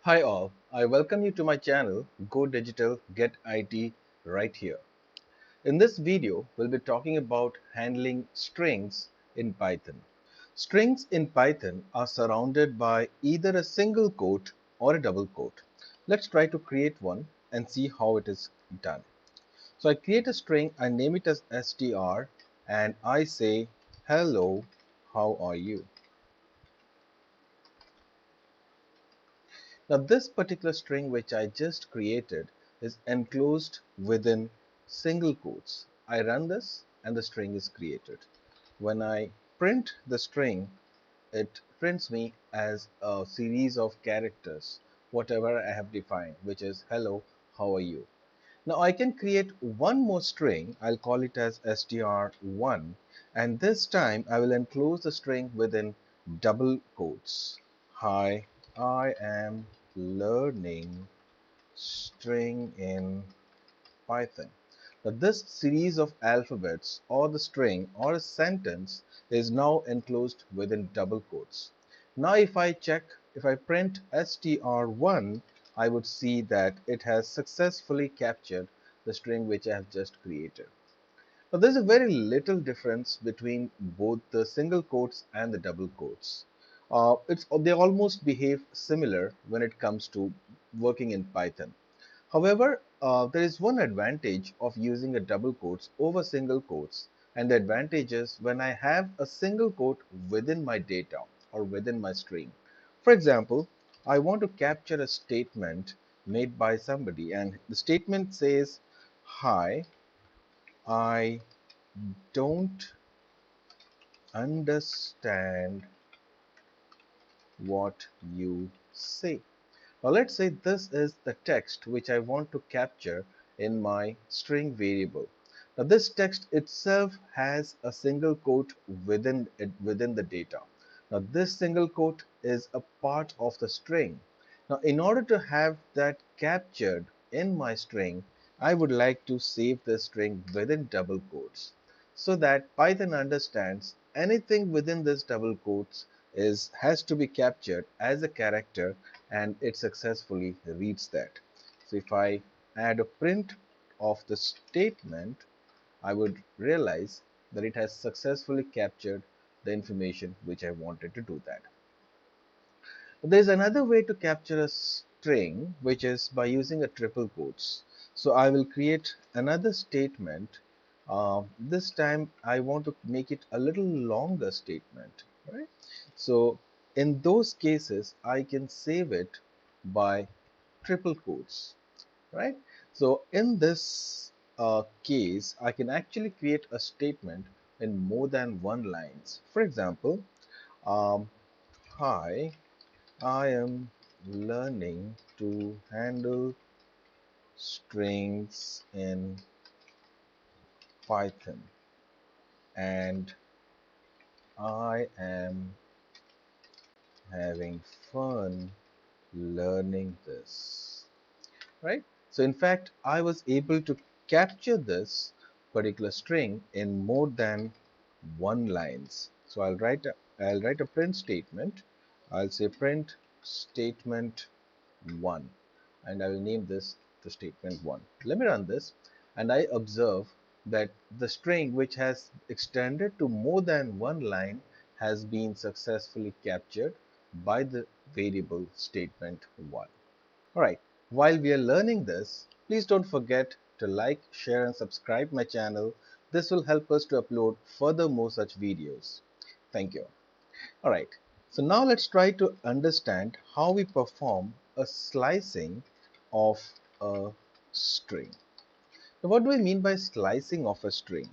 Hi all, I welcome you to my channel Go Digital Get IT right here. In this video, we'll be talking about handling strings in Python. Strings in Python are surrounded by either a single quote or a double quote. Let's try to create one and see how it is done. So I create a string, I name it as str, and I say hello, how are you? Now this particular string which I just created is enclosed within single quotes. I run this and the string is created. When I print the string, it prints me as a series of characters, whatever I have defined, which is hello, how are you? Now I can create one more string, I'll call it as str1, and this time I will enclose the string within double quotes. Hi, I am learning string in Python. Now this series of alphabets or the string or a sentence is now enclosed within double quotes. Now if I print str1, I would see that it has successfully captured the string which I have just created. Now there's a very little difference between both the single quotes and the double quotes. They almost behave similar when it comes to working in Python. However, there is one advantage of using a double quotes over single quotes, and the advantage is when I have a single quote within my data or within my string. For example, I want to capture a statement made by somebody, and the statement says, "Hi, I don't understand what you say." Now let's say this is the text which I want to capture in my string variable. Now this text itself has a single quote within the data. Now this single quote is a part of the string. Now in order to have that captured in my string, I would like to save the string within double quotes so that Python understands anything within this double quotes has to be captured as a character, and it successfully reads that. So if I add a print of the statement, I would realize that it has successfully captured the information which I wanted to do that. There's another way to capture a string, which is by using a triple quotes. So I will create another statement. This time I want to make it a little longer statement, right? So in those cases, I can save it by triple quotes, right? So in this case, I can actually create a statement in more than one lines. For example, um, hi, I am learning to handle strings in Python, and I am having fun learning this, right? So in fact, I was able to capture this particular string in more than one lines. So I'll write a print statement. I'll say print statement 1, and I will name this the statement 1. Let me run this, and I observe that the string which has extended to more than one line has been successfully captured by the variable statement 1. Alright, while we are learning this, please don't forget to like, share and subscribe my channel. This will help us to upload further more such videos. Thank you. Alright, so now let's try to understand how we perform a slicing of a string. Now, what do I mean by slicing of a string?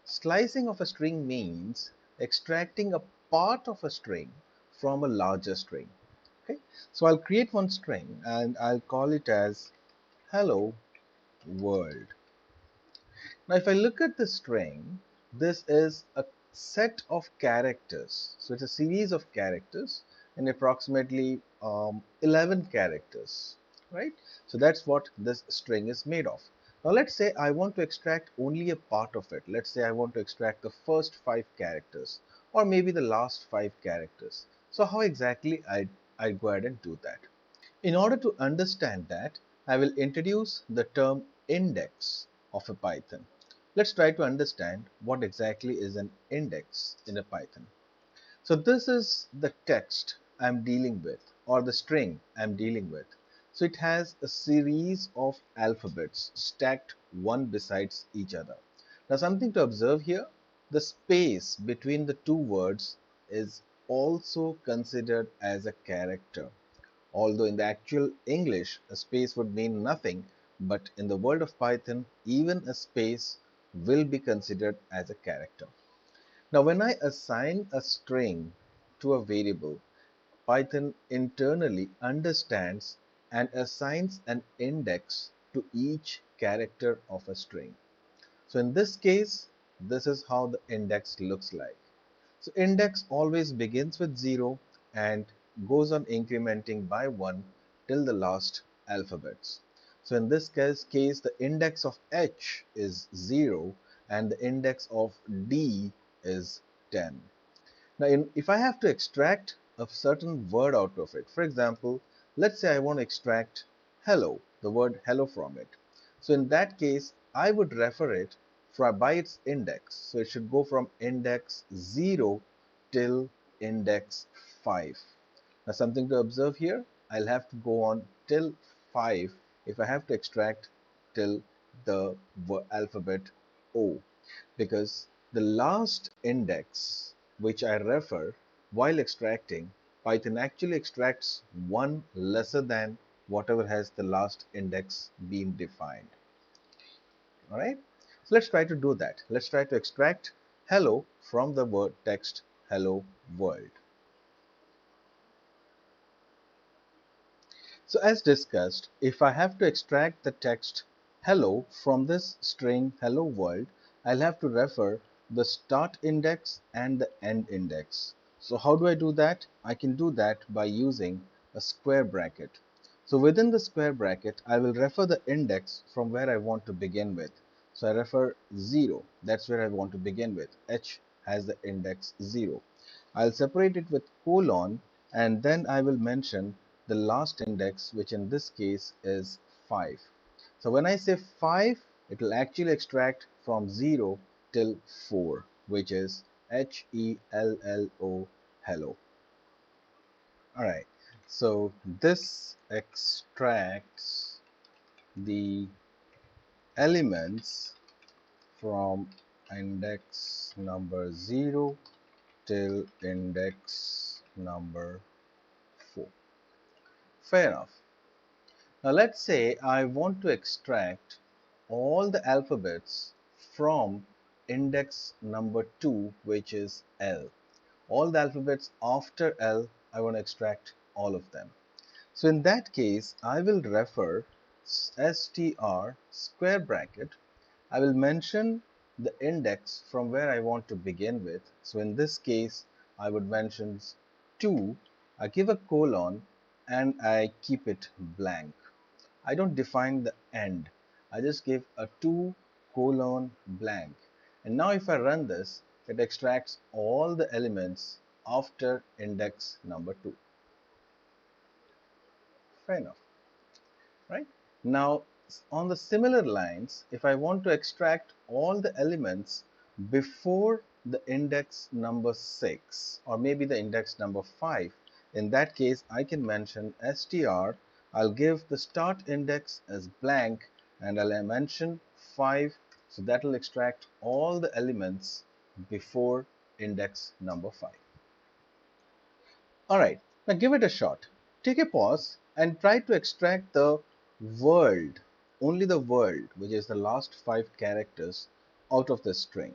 Slicing of a string means extracting a part of a string from a larger string. Okay, so I'll create one string and I'll call it as hello world. Now, if I look at the string, this is a set of characters. So it's a series of characters and approximately 11 characters, right? So that's what this string is made of. Now, let's say I want to extract only a part of it. Let's say I want to extract the first 5 characters or maybe the last 5 characters. So how exactly I go ahead and do that? In order to understand that, I will introduce the term index of a Python. Let's try to understand what exactly is an index in a Python. So this is the text I'm dealing with, or the string I'm dealing with. So it has a series of alphabets stacked one besides each other. Now something to observe here, the space between the two words is also considered as a character. Although in the actual English, a space would mean nothing, but in the world of Python, even a space will be considered as a character. Now, when I assign a string to a variable, Python internally understands and assigns an index to each character of a string. So in this case, this is how the index looks like. So index always begins with 0 and goes on incrementing by 1 till the last alphabets. So in this case, the index of H is 0 and the index of D is 10. Now, if I have to extract a certain word out of it, for example, let's say I want to extract hello, the word hello from it. So in that case, I would refer it by its index. So it should go from index 0 till index 5. Now something to observe here, I'll have to go on till 5 if I have to extract till the alphabet O, because the last index which I refer while extracting, Python actually extracts one lesser than whatever has the last index been defined. All right. So let's try to do that. Let's try to extract hello from the word text hello world. So as discussed, if I have to extract the text hello from this string hello world, I'll have to refer the start index and the end index. So how do I do that? I can do that by using a square bracket. So within the square bracket, I will refer the index from where I want to begin with. So I refer 0, that's where I want to begin with. H has the index 0. I'll separate it with colon and then I will mention the last index, which in this case is 5. So when I say 5, it will actually extract from 0 till 4, which is HELLO, hello. All right, so this extracts the elements from index number 0 till index number 4. Fair enough. Now let's say I want to extract all the alphabets from index number 2, which is L. All the alphabets after L, I want to extract all of them. So in that case, I will refer str square bracket. I will mention the index from where I want to begin with. So in this case, I would mention 2. I give a colon and I keep it blank. I don't define the end. I just give a 2 colon blank. And now if I run this, it extracts all the elements after index number 2. Fair enough, right? Now, on the similar lines, if I want to extract all the elements before the index number 6 or maybe the index number 5, in that case, I can mention str. I'll give the start index as blank and I'll mention 5. So that will extract all the elements before index number 5. All right, now give it a shot. Take a pause and try to extract the world, only the world, which is the last 5 characters out of the string.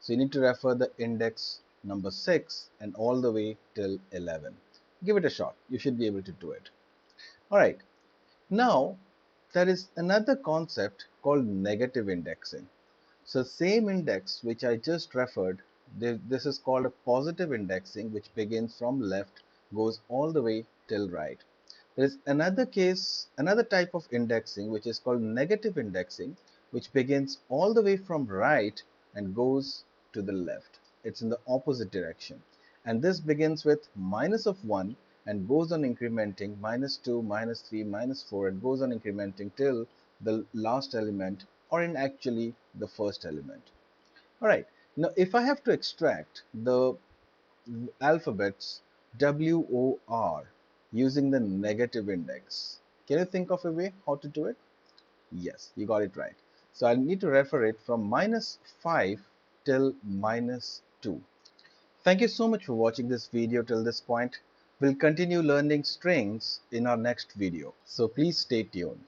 So you need to refer the index number 6 and all the way till 11. Give it a shot. You should be able to do it. All right, now there is another concept called negative indexing. So same index which I just referred, this is called a positive indexing, which begins from left, goes all the way till right. There is another type of indexing which is called negative indexing, which begins all the way from right and goes to the left. It's in the opposite direction. And this begins with minus of 1 and goes on incrementing -2, -3, -4, and goes on incrementing till the last element, or in actually the first element. All right, now if I have to extract the alphabets WOR using the negative index, can you think of a way how to do it? Yes, you got it right. So I need to refer it from -5 till -2. Thank you so much for watching this video till this point. We'll continue learning strings in our next video. So please stay tuned.